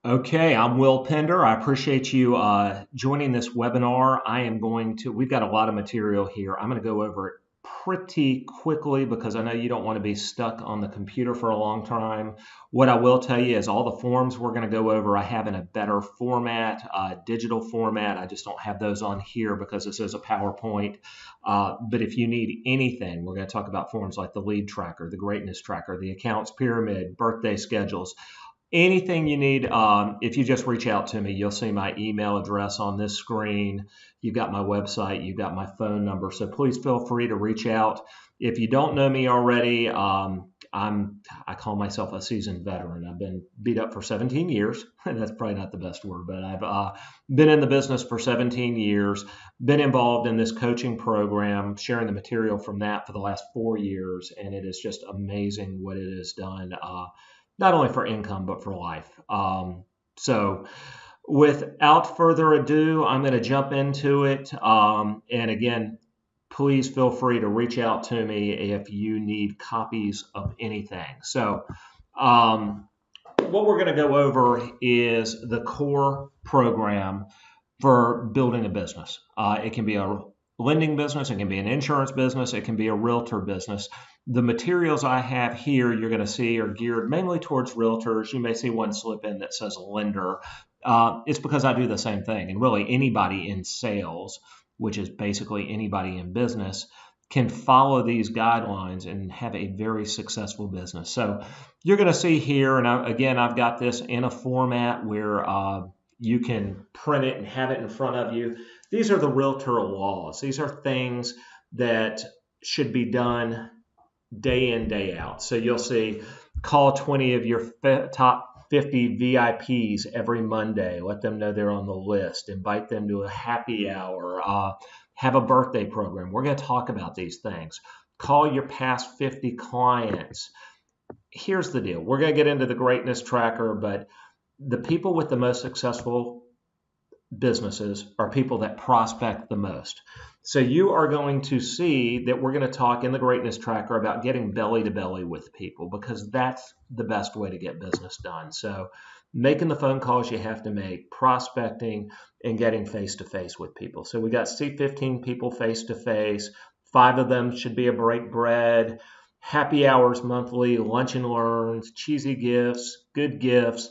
Okay, I'm Will Pender. I appreciate you joining this webinar. We've got a lot of material here. I'm going to go over it pretty quickly because I know you don't want to be stuck on the computer for a long time. What I will tell you is all the forms we're going to go over, I have in a better format, digital format. I just don't have those on here because this is a PowerPoint. But if you need anything, we're going to talk about forms like the lead tracker, the greatness tracker, the accounts pyramid, birthday schedules. Anything you need, if you just reach out to me, you'll see my email address on this screen. You've got my website, you've got my phone number. So please feel free to reach out. If you don't know me already, I call myself a seasoned veteran. I've been beat up for 17 years. That's probably not the best word, but I've been in the business for 17 years, been involved in this coaching program, sharing the material from that for the last 4 years, and it is just amazing what it has done. Not only for income, but for life. So without further ado, I'm going to jump into it. And again, please feel free to reach out to me if you need copies of anything. So what we're going to go over is the core program for building a business. It can be a lending business, it can be an insurance business, it can be a realtor business. The materials I have here you're going to see are geared mainly towards realtors. You may see one slip in that says lender. It's because I do the same thing. And really anybody in sales, which is basically anybody in business, can follow these guidelines and have a very successful business. So you're going to see here, and I've got this in a format where you can print it and have it in front of you. These are the realtor laws. These are things that should be done day in, day out. So you'll see call 20 of your top 50 VIPs every Monday. Let them know they're on the list. Invite them to a happy hour. Have a birthday program. We're going to talk about these things. Call your past 50 clients. Here's the deal. We're going to get into the greatness tracker, but the people with the most successful businesses are people that prospect the most. So you are going to see that we're going to talk in the greatness tracker about getting belly to belly with people because that's the best way to get business done. So making the phone calls you have to make, prospecting, and getting face to face with people. So we got 15 people face to face. 5 of them should be a break bread, happy hours monthly, lunch and learns, cheesy gifts, good gifts,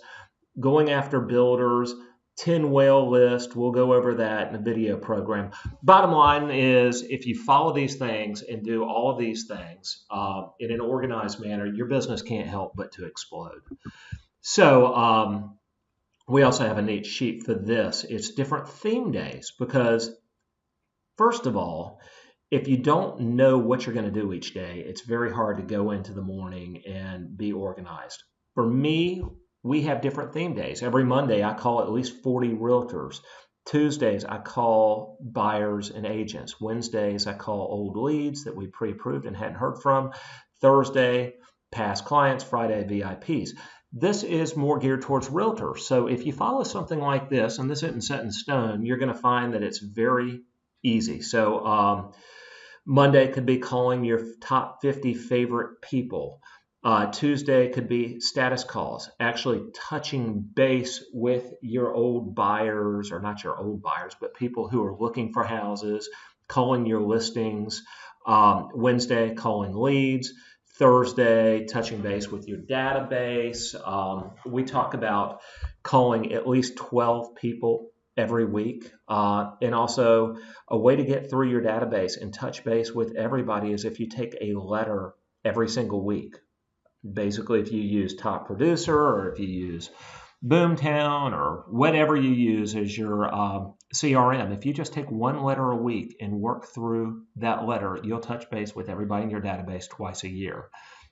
going after builders, 10 whale list. We'll go over that in a video program. Bottom line is if you follow these things and do all of these things in an organized manner, your business can't help but to explode. So we also have a neat sheet for this. It's different theme days because first of all, if you don't know what you're going to do each day, it's very hard to go into the morning and be organized. For me, we have different theme days. Every Monday, I call at least 40 realtors. Tuesdays, I call buyers and agents. Wednesdays, I call old leads that we pre-approved and hadn't heard from. Thursday, past clients. Friday, VIPs. This is more geared towards realtors. So if you follow something like this, and this isn't set in stone, you're going to find that it's very easy. So Monday could be calling your top 50 favorite people. Tuesday could be status calls, actually touching base with your old buyers, or not your old buyers, but people who are looking for houses, calling your listings. Wednesday, calling leads. Thursday, touching base with your database. We talk about calling at least 12 people every week. And also a way to get through your database and touch base with everybody is if you take a letter every single week. Basically, if you use Top Producer or if you use Boomtown or whatever you use as your CRM, if you just take one letter a week and work through that letter, you'll touch base with everybody in your database twice a year.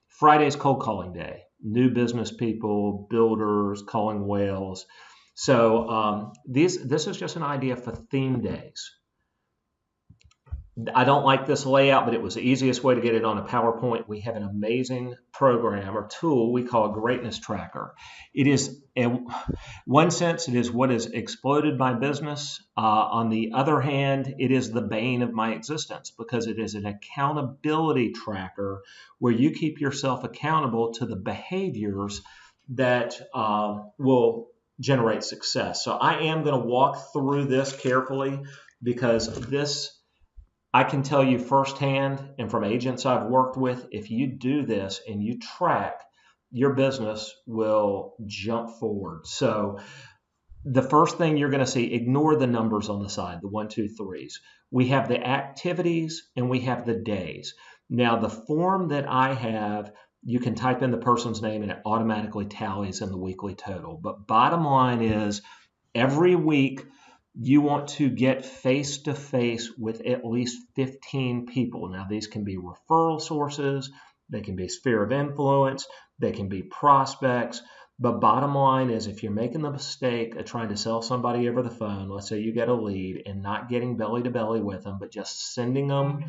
Friday's cold calling day, new business people, builders, calling whales. So this is just an idea for theme days. I don't like this layout, but it was the easiest way to get it on a PowerPoint. We have an amazing program or tool we call a greatness tracker. It is, in one sense, it is what has exploded my business. On the other hand, it is the bane of my existence because it is an accountability tracker where you keep yourself accountable to the behaviors that will generate success. So I am going to walk through this carefully because this, I can tell you firsthand and from agents I've worked with, if you do this and you track, your business will jump forward. So the first thing you're going to see, ignore the numbers on the side, the one, two, threes. We have the activities and we have the days. Now, the form that I have, you can type in the person's name and it automatically tallies in the weekly total. But bottom line is, every week you want to get face to face with at least 15 people. Now, these can be referral sources, they can be sphere of influence, they can be prospects. But bottom line is, if you're making the mistake of trying to sell somebody over the phone, let's say you get a lead and not getting belly to belly with them, but just sending them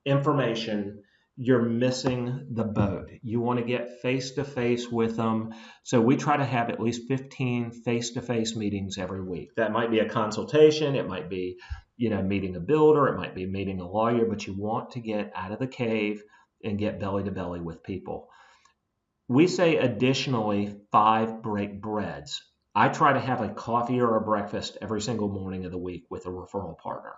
information, you're missing the boat. You want to get face to face with them. So we try to have at least 15 face to face meetings every week. That might be a consultation, it might be, meeting a builder, it might be meeting a lawyer, but you want to get out of the cave and get belly to belly with people. We say additionally 5 break breads. I try to have a coffee or a breakfast every single morning of the week with a referral partner.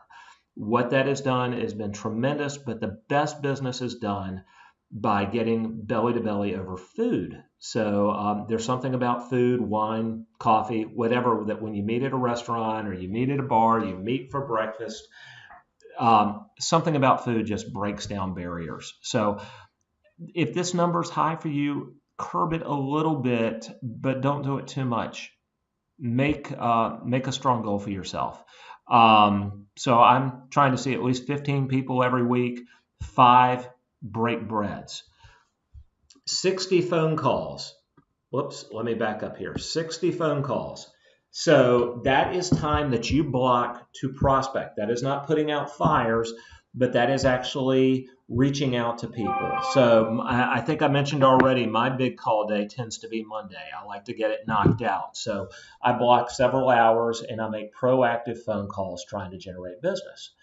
What that has done has been tremendous, but the best business is done by getting belly to belly over food. So there's something about food, wine, coffee, whatever, that when you meet at a restaurant or you meet at a bar, you meet for breakfast, something about food just breaks down barriers. So if this number's high for you, curb it a little bit, but don't do it too much. Make a strong goal for yourself. So I'm trying to see at least 15 people every week, 5 break breads, 60 phone calls. Whoops, let me back up here. 60 phone calls. So that is time that you block to prospect. That is not putting out fires, but that is actually reaching out to people. So I think I mentioned already, my big call day tends to be Monday. I like to get it knocked out. So I block several hours and I make proactive phone calls trying to generate business.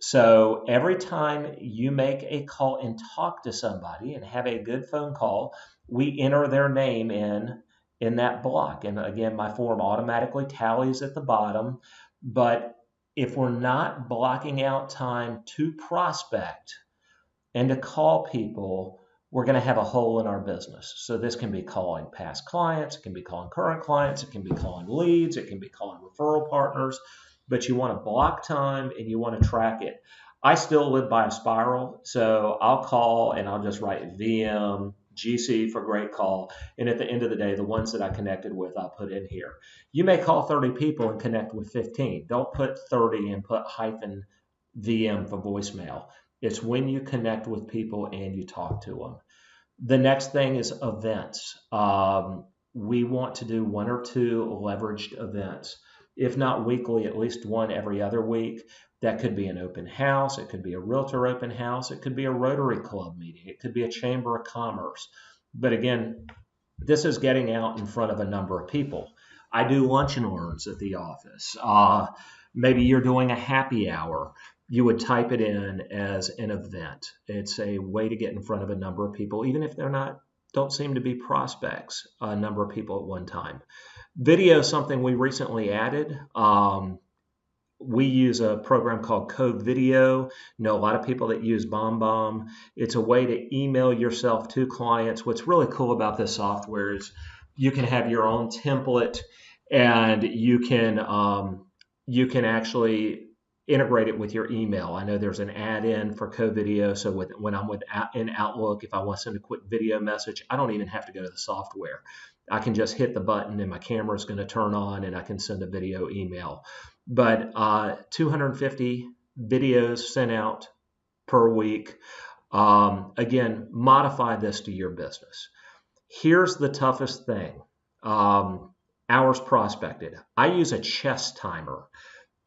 So every time you make a call and talk to somebody and have a good phone call, we enter their name in that block. And again, my form automatically tallies at the bottom. But if we're not blocking out time to prospect and to call people, we're going to have a hole in our business. So this can be calling past clients, it can be calling current clients, it can be calling leads, it can be calling referral partners, but you want to block time and you want to track it. I still live by a spiral, so I'll call and I'll just write VM, GC for great call, and at the end of the day, the ones that I connected with, I'll put in here. You may call 30 people and connect with 15. Don't put 30 and put hyphen VM for voicemail. It's when you connect with people and you talk to them. The next thing is events. We want to do 1 or 2 leveraged events, if not weekly, at least one every other week. That could be an open house. It could be a realtor open house. It could be a Rotary Club meeting. It could be a Chamber of Commerce. But again, this is getting out in front of a number of people. I do lunch and learns at the office. Maybe you're doing a happy hour. You would type it in as an event. It's a way to get in front of a number of people, even if don't seem to be prospects, a number of people at one time. Video is something we recently added. We use a program called Code Video. Know a lot of people that use BombBomb. It's a way to email yourself to clients. What's really cool about this software is you can have your own template, and you can actually integrate it with your email. I know there's an add-in for Code Video, so when I'm in Outlook, if I want to send a quick video message, I don't even have to go to the software. I can just hit the button and my camera is going to turn on and I can send a video email. But 250 videos sent out per week. Again, modify this to your business. Here's the toughest thing. Hours prospected. I use a chess timer.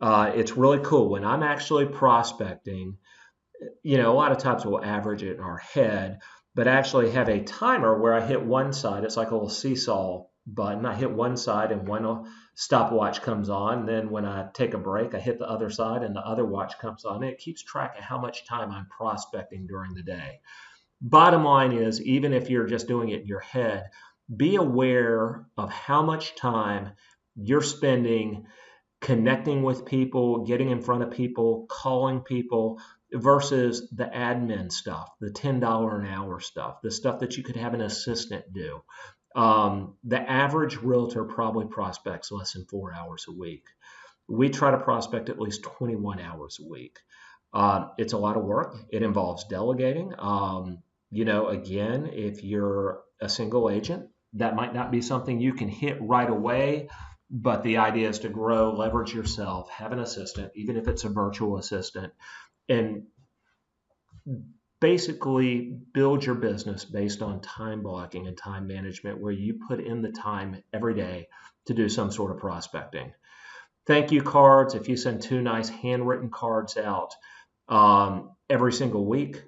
It's really cool. When I'm actually prospecting, a lot of times we'll average it in our head, but actually have a timer where I hit one side. It's like a little seesaw button. I hit one side and one stopwatch comes on. Then when I take a break, I hit the other side and the other watch comes on. And it keeps track of how much time I'm prospecting during the day. Bottom line is, even if you're just doing it in your head, be aware of how much time you're spending connecting with people, getting in front of people, calling people versus the admin stuff, the $10 an hour stuff, the stuff that you could have an assistant do. The average realtor probably prospects less than 4 hours a week. We try to prospect at least 21 hours a week. It's a lot of work. It involves delegating. Again, if you're a single agent, that might not be something you can hit right away, but the idea is to grow, leverage yourself, have an assistant, even if it's a virtual assistant, and basically build your business based on time blocking and time management, where you put in the time every day to do some sort of prospecting. Thank you cards. If you send 2 nice handwritten cards out every single week,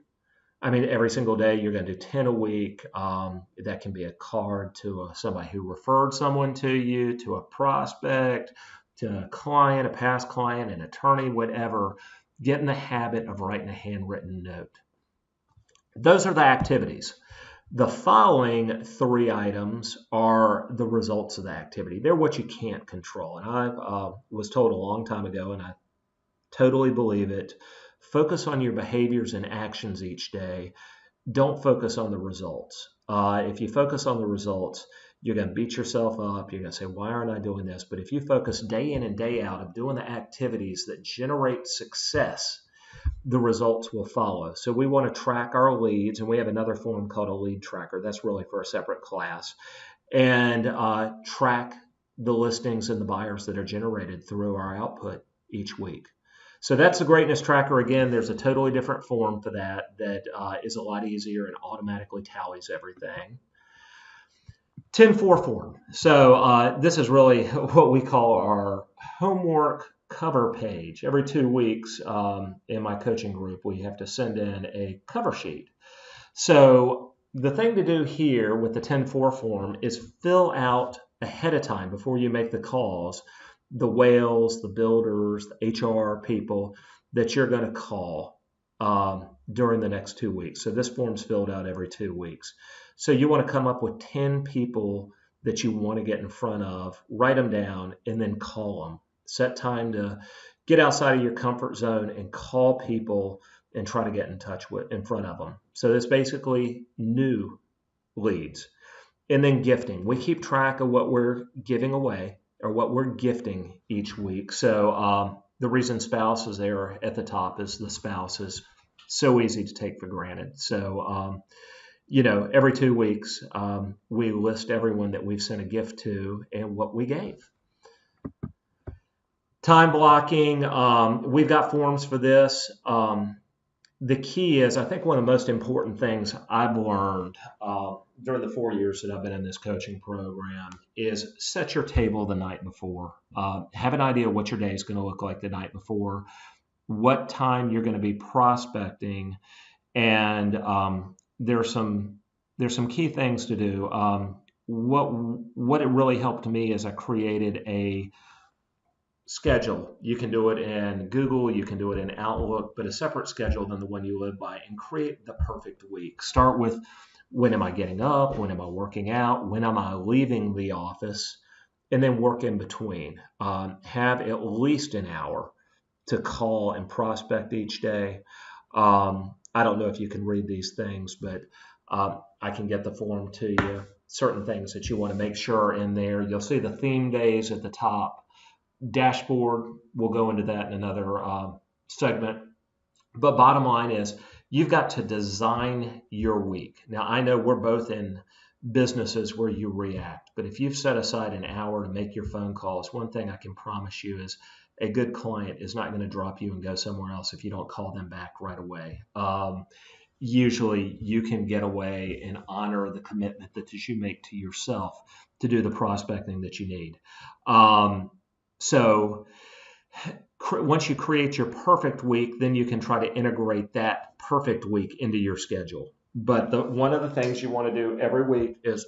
every single day, you're going to do 10 a week. That can be a card to somebody who referred someone to you, to a prospect, to a client, a past client, an attorney, whatever. Get in the habit of writing a handwritten note. Those are the activities. The following 3 items are the results of the activity. They're what you can't control. And I was told a long time ago, and I totally believe it, focus on your behaviors and actions each day. Don't focus on the results. If you focus on the results, you're going to beat yourself up. You're going to say, why aren't I doing this? But if you focus day in and day out of doing the activities that generate success, the results will follow. So we want to track our leads, and we have another form called a lead tracker. That's really for a separate class. And track the listings and the buyers that are generated through our output each week. So that's the Greatness Tracker. Again, there's a totally different form for that is a lot easier and automatically tallies everything. 10-4 form. So this is really what we call our homework cover page. Every 2 weeks in my coaching group, we have to send in a cover sheet. So the thing to do here with the 10-4 form is fill out ahead of time, before you make the calls, the whales, the builders, the HR people that you're going to call during the next 2 weeks. So this form's filled out every 2 weeks. So you want to come up with 10 people that you want to get in front of, write them down, and then call them. Set time to get outside of your comfort zone and call people and try to get in front of them. So that's basically new leads. And then gifting. We keep track of what we're giving away or what we're gifting each week. So the reason spouse is there at the top is the spouse is so easy to take for granted. So, every 2 weeks, we list everyone that we've sent a gift to and what we gave. Time blocking, we've got forms for this. The key is, I think one of the most important things I've learned during the 4 years that I've been in this coaching program is set your table the night before. Have an idea what your day is going to look like the night before, what time you're going to be prospecting, and there's some key things to do. What it really helped me is I created a schedule. You can do it in Google, you can do it in Outlook, but a separate schedule than the one you live by, and create the perfect week. Start with, when am I getting up? When am I working out? When am I leaving the office? And then work in between. Have at least an hour to call and prospect each day. I don't know if you can read these things, but I can get the form to you. Certain things that you want to make sure are in there. You'll see the theme days at the top. Dashboard, we'll go into that in another segment. But bottom line is, you've got to design your week. Now, I know we're both in businesses where you react, but if you've set aside an hour to make your phone calls, one thing I can promise you is a good client is not going to drop you and go somewhere else if you don't call them back right away. Usually you can get away and honor the commitment that you make to yourself to do the prospecting that you need. So once you create your perfect week, then you can try to integrate that perfect week into your schedule. But one of the things you want to do every week is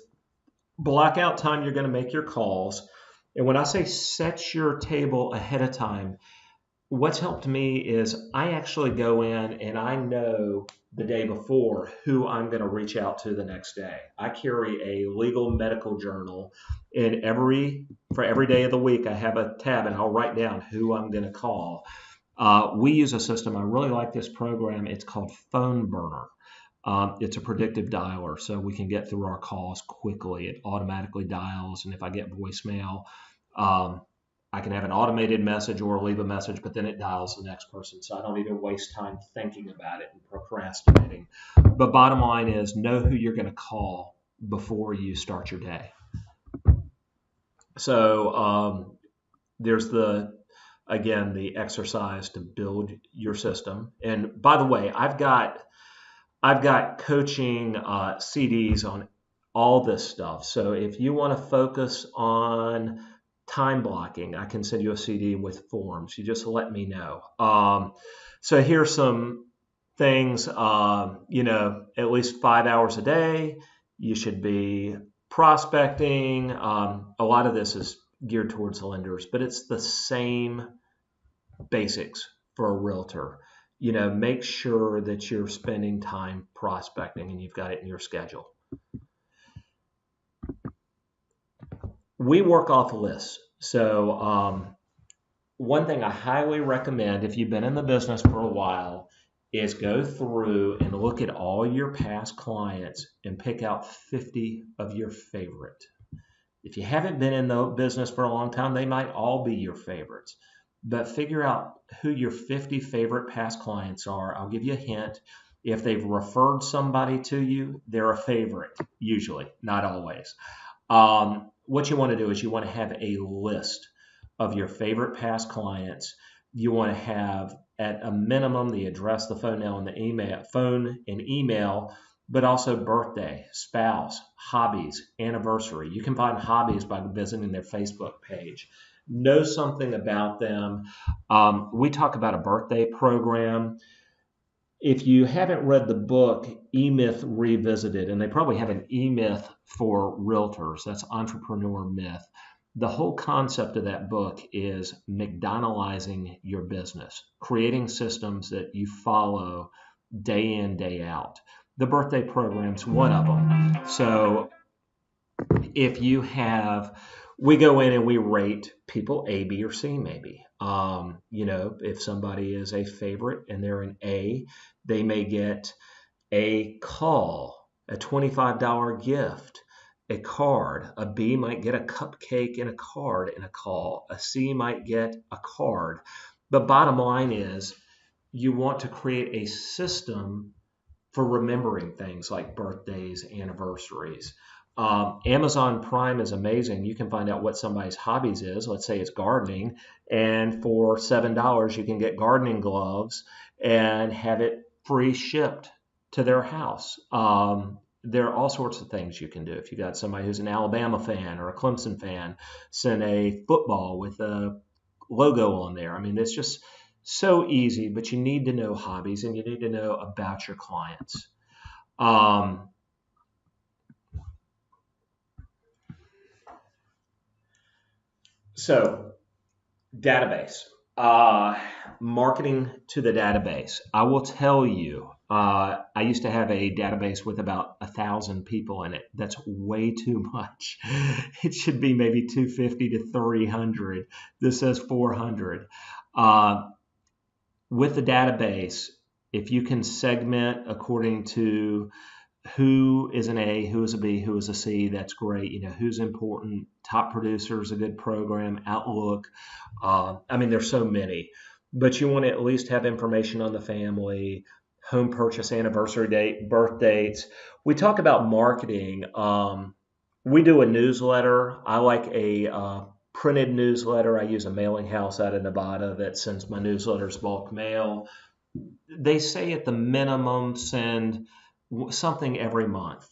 block out time you're going to make your calls. And when I say set your table ahead of time, what's helped me is I actually go in and I know the day before who I'm going to reach out to the next day. I carry a legal medical journal, and for every day of the week, I have a tab and I'll write down who I'm going to call. We use a system. I really like this program. It's called Phone Burner. It's a predictive dialer, so we can get through our calls quickly. It automatically dials, and if I get voicemail, um, I can have an automated message or leave a message, but then it dials the next person, so I don't even waste time thinking about it and procrastinating. But bottom line is, know who you're going to call before you start your day. So there's again, the exercise to build your system. And by the way, I've got coaching CDs on all this stuff. So if you want to focus on time blocking, I can send you a CD with forms. You just let me know. So here's some things, at least 5 hours a day. You should be prospecting. A lot of this is geared towards lenders, but it's the same basics for a realtor. Make sure that you're spending time prospecting and you've got it in your schedule. We work off lists. So one thing I highly recommend if you've been in the business for a while is go through and look at all your past clients and pick out 50 of your favorite. If you haven't been in the business for a long time, they might all be your favorites. But figure out who your 50 favorite past clients are. I'll give you a hint. If they've referred somebody to you, they're a favorite, usually, not always. What you want to do is you want to have a list of your favorite past clients. You want to have, at a minimum, the address, the phone and email, but also birthday, spouse, hobbies, anniversary. You can find hobbies by visiting their Facebook page. Know something about them. We talk about a birthday program. If you haven't read the book E-Myth Revisited, and they probably have an E-Myth for realtors, that's Entrepreneur Myth. The whole concept of that book is McDonaldizing your business, creating systems that you follow day in, day out. The birthday program's one of them. So if we go in and we rate people A, B, or C maybe. If somebody is a favorite and they're an A, they may get a call, a $25 gift, a card. A B might get a cupcake and a card and a call. A C might get a card. The bottom line is you want to create a system for remembering things like birthdays, anniversaries. Amazon Prime is amazing. You can find out what somebody's hobbies is. Let's say it's gardening, and for $7 you can get gardening gloves and have it free shipped to their house. There are all sorts of things you can do. If you got somebody who's an Alabama fan or a Clemson fan, send a football with a logo on there. I mean, it's just so easy, but you need to know hobbies and you need to know about your clients. So, database, marketing to the database. I will tell you, I used to have a database with about 1,000 people in it. That's way too much. It should be maybe 250 to 300. This says 400. With the database, if you can segment according to who is an A, who is a B, who is a C, that's great. Who's important. Top Producer is a good program. Outlook. There's so many. But you want to at least have information on the family, home purchase anniversary date, birth dates. We talk about marketing. We do a newsletter. I like a printed newsletter. I use a mailing house out of Nevada that sends my newsletters bulk mail. They say at the minimum send something every month.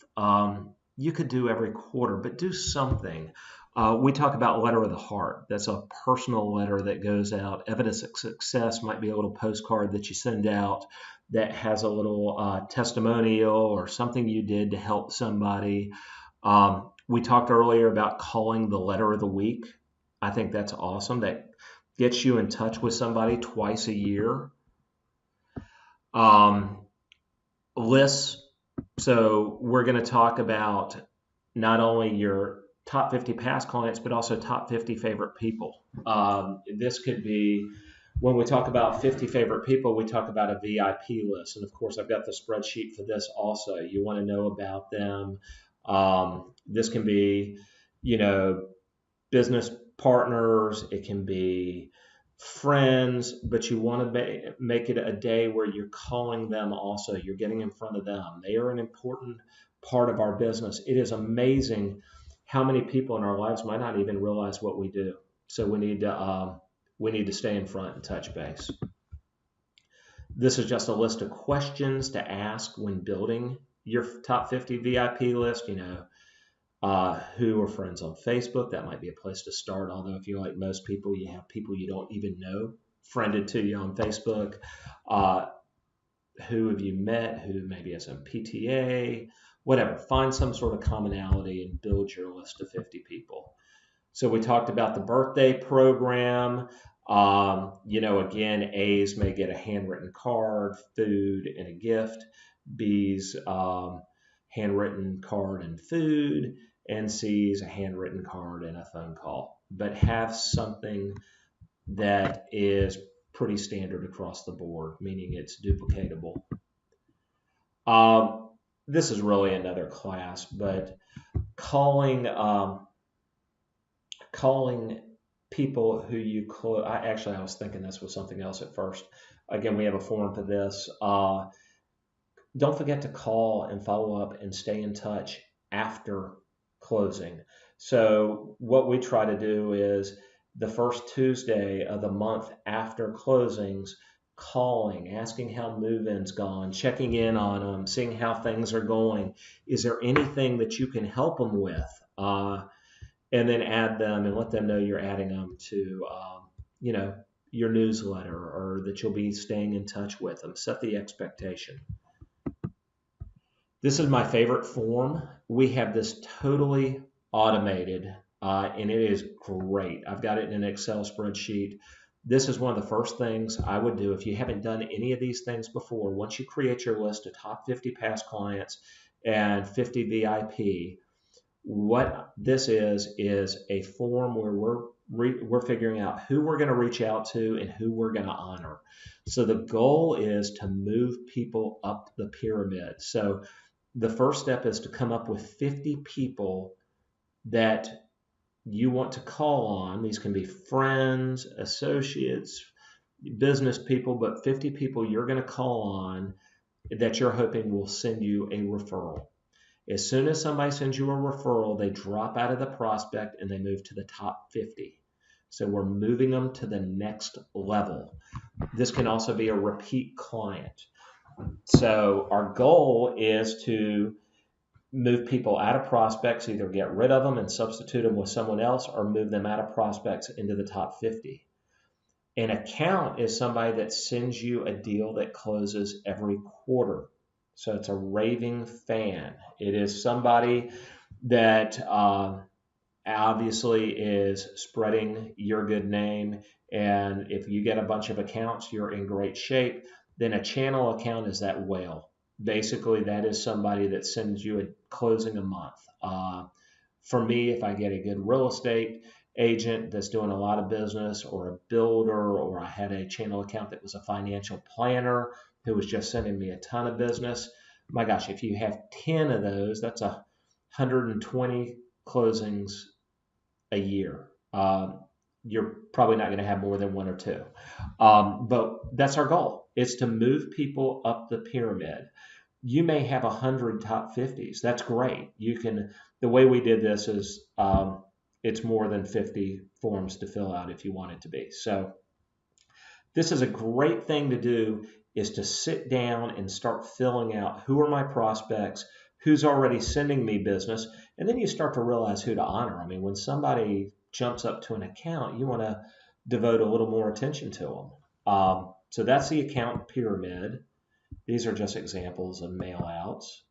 You could do every quarter, but do something. We talk about letter of the heart. That's a personal letter that goes out. Evidence of success might be a little postcard that you send out that has a little testimonial or something you did to help somebody. We talked earlier about calling the letter of the week. I think that's awesome. That gets you in touch with somebody twice a year. Lists. So we're going to talk about not only your top 50 past clients, but also top 50 favorite people. This could be when we talk about 50 favorite people, we talk about a VIP list. And of course, I've got the spreadsheet for this also. You want to know about them. This can be, you know, business partners, it can be friends, but you want to make it a day where you're calling them also. You're getting in front of them. They are an important part of our business. It is amazing how many people in our lives might not even realize what we do. So we need to stay in front and touch base. This is just a list of questions to ask when building your top 50 VIP list. Who are friends on Facebook? That might be a place to start. Although if you're like most people, you have people you don't even know friended to you on Facebook. Uh, who have you met? Who maybe has some PTA? Whatever. Find some sort of commonality and build your list of 50 people. So we talked about the birthday program. Again, A's may get a handwritten card, food, and a gift. B's handwritten card and food, and C's a handwritten card and a phone call. But have something that is pretty standard across the board, meaning it's duplicatable. This is really another class, but calling people who you close. I was thinking this was something else at first. Again, we have a form for this. Don't forget to call and follow up and stay in touch after closing. So what we try to do is the first Tuesday of the month after closings, calling, asking how move-in's gone, checking in on them, seeing how things are going. Is there anything that you can help them with? And then add them and let them know you're adding them to, your newsletter, or that you'll be staying in touch with them. Set the expectation. This is my favorite form. We have this totally automated, and it is great. I've got it in an Excel spreadsheet. This is one of the first things I would do if you haven't done any of these things before. Once you create your list of top 50 past clients and 50 VIP, what this is a form where we're figuring out who we're going to reach out to and who we're going to honor. So the goal is to move people up the pyramid. So the first step is to come up with 50 people that you want to call on. These can be friends, associates, business people, but 50 people you're going to call on that you're hoping will send you a referral. As soon as somebody sends you a referral, they drop out of the prospect and they move to the top 50. So we're moving them to the next level. This can also be a repeat client. So our goal is to move people out of prospects, either get rid of them and substitute them with someone else, or move them out of prospects into the top 50. An account is somebody that sends you a deal that closes every quarter. So it's a raving fan. It is somebody that obviously is spreading your good name. And if you get a bunch of accounts, you're in great shape. Then a channel account is that whale. Basically, that is somebody that sends you a closing a month. For me, if I get a good real estate agent that's doing a lot of business, or a builder, or I had a channel account that was a financial planner who was just sending me a ton of business. My gosh, if you have 10 of those, that's 120 closings a year. You're probably not going to have more than one or two. But that's our goal. It's to move people up the pyramid. You may have 100 top 50s. That's great. The way we did this is it's more than 50 forms to fill out if you want it to be. So this is a great thing to do, is to sit down and start filling out who are my prospects, who's already sending me business, and then you start to realize who to honor. I mean, when somebody jumps up to an account, you want to devote a little more attention to them. So that's the account pyramid. These are just examples of mail outs.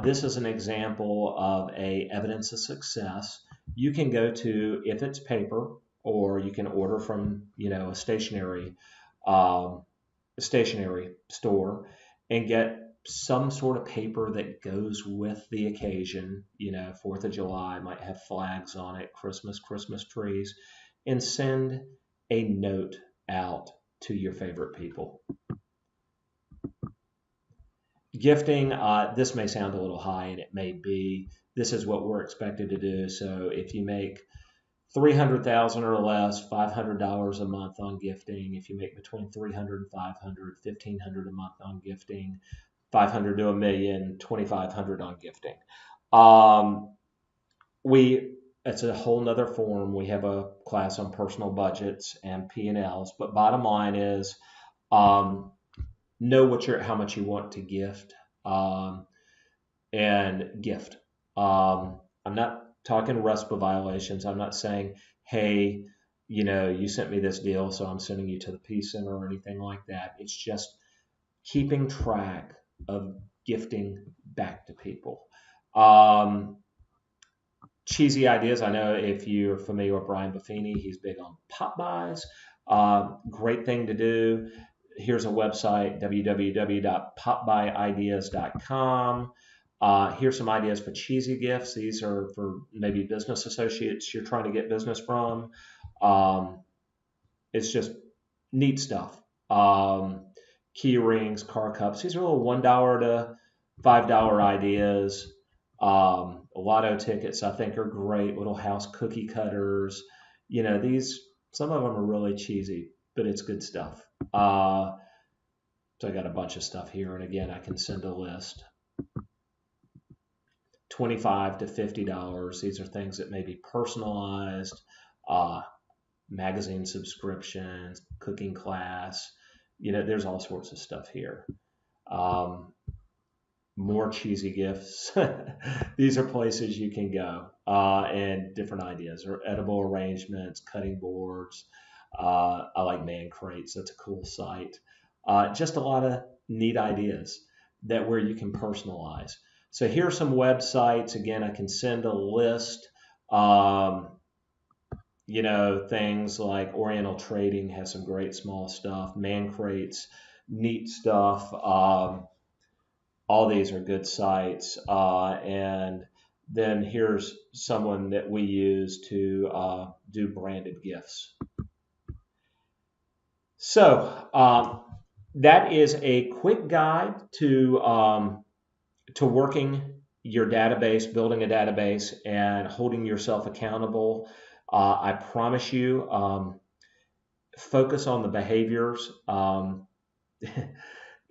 This is an example of a evidence of success. You can go to, if it's paper, or you can order from a stationery stationery store and get some sort of paper that goes with the occasion. 4th of July might have flags on it, Christmas trees, and send a note out to your favorite people. Gifting, this may sound a little high, and it may be. This is what we're expected to do. So if you make 300,000 or less, $500 a month on gifting. If you make between 300 and 500, 1,500 a month on gifting. 500 to a million, 2,500 on gifting. It's a whole nother form. We have a class on personal budgets and P&Ls, but bottom line is, know how much you want to gift, and gift. I'm not talking RESPA violations. I'm not saying, hey, you sent me this deal, so I'm sending you to the Peace Center or anything like that. It's just keeping track of gifting back to people. Cheesy ideas. I know if you're familiar with Brian Buffini, he's big on pop buys. Great thing to do. Here's a website, www.popbyideas.com. Here's some ideas for cheesy gifts. These are for maybe business associates you're trying to get business from. It's just neat stuff. Key rings, car cups. These are little $1 to $5 ideas. Lotto tickets, I think, are great. Little house cookie cutters. Some of them are really cheesy, but it's good stuff. So I got a bunch of stuff here, and again, I can send a list. $25 to $50. These are things that may be personalized. Magazine subscriptions, cooking class. There's all sorts of stuff here. More cheesy gifts. These are places you can go, and different ideas, or edible arrangements, cutting boards. I like Man Crates. That's a cool site. Just a lot of neat ideas where you can personalize. So here are some websites. Again, I can send a list. Things like Oriental Trading has some great small stuff. Man Crates, neat stuff. All these are good sites. And then here's someone that we use to do branded gifts. So that is a quick guide to working your database, building a database, and holding yourself accountable. I promise you, focus on the behaviors. One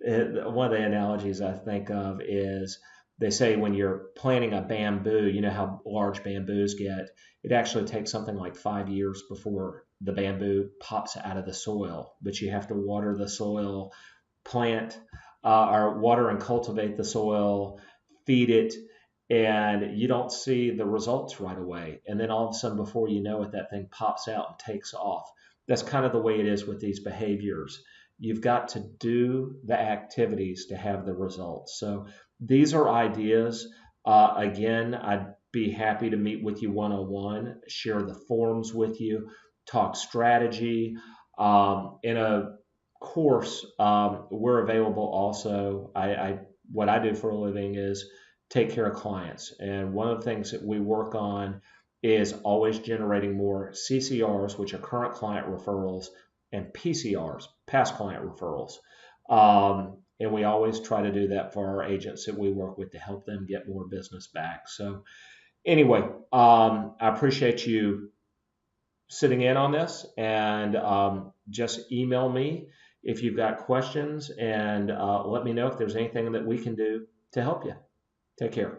of the analogies I think of is they say when you're planting a bamboo, you know how large bamboos get. It actually takes something like 5 years before the bamboo pops out of the soil, but you have to water the soil, or water and cultivate the soil, feed it, and you don't see the results right away. And then all of a sudden, before you know it, that thing pops out and takes off. That's kind of the way it is with these behaviors. You've got to do the activities to have the results. So these are ideas. Again, I'd be happy to meet with you one-on-one, share the forms with you, talk strategy. In a course, we're available also. What I do for a living is take care of clients. And one of the things that we work on is always generating more CCRs, which are current client referrals, and PCRs, past client referrals. And we always try to do that for our agents that we work with to help them get more business back. So anyway, I appreciate you sitting in on this, and just email me if you've got questions, and let me know if there's anything that we can do to help you. Take care.